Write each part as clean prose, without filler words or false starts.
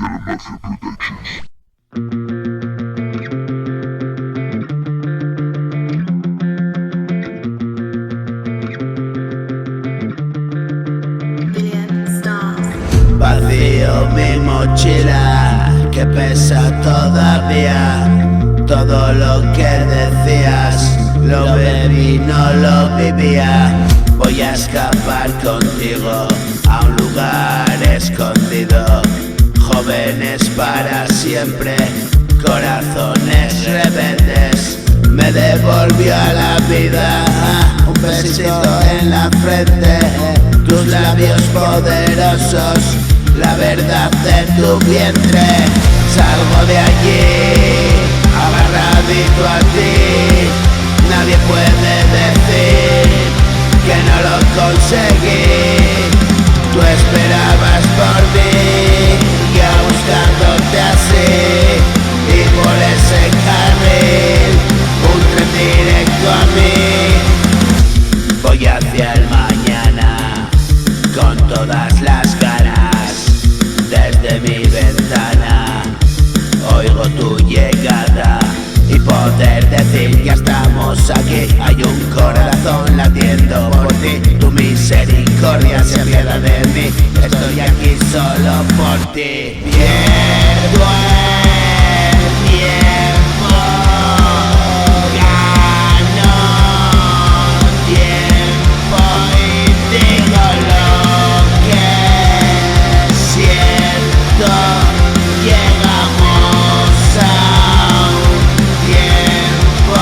Mafia Productions. Vacío mi mochila, que pesa todavía. Todo lo que decías, lo bebí, no lo vivía. Voy a escapar contigo a un lugar escondido. Jóvenes para siempre, corazones rebeldes. Me devolvió a la vida un besito en la frente. Tus labios poderosos, la verdad de tu vientre. Salgo de allí, agarradito a ti. Nadie puede decir que no lo conseguí. Tú esperabas por mí, ya buscándote así. Y por ese carril, un tren directo a mí. Voy hacia el mañana, con todas las ganas. Desde mi ventana oigo tu llegada y poder decir que estamos aquí. Hay un corazón latiendo por ti, tu misericordia se apiada de mí. Estoy aquí solo por ti. Pierdo el tiempo, gano tiempo y digo lo que siento. Llegamos a un tiempo.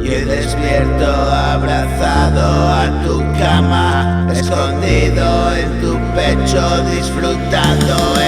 Y despierto abrazado a tu cama, escondido en tu pecho, disfrutando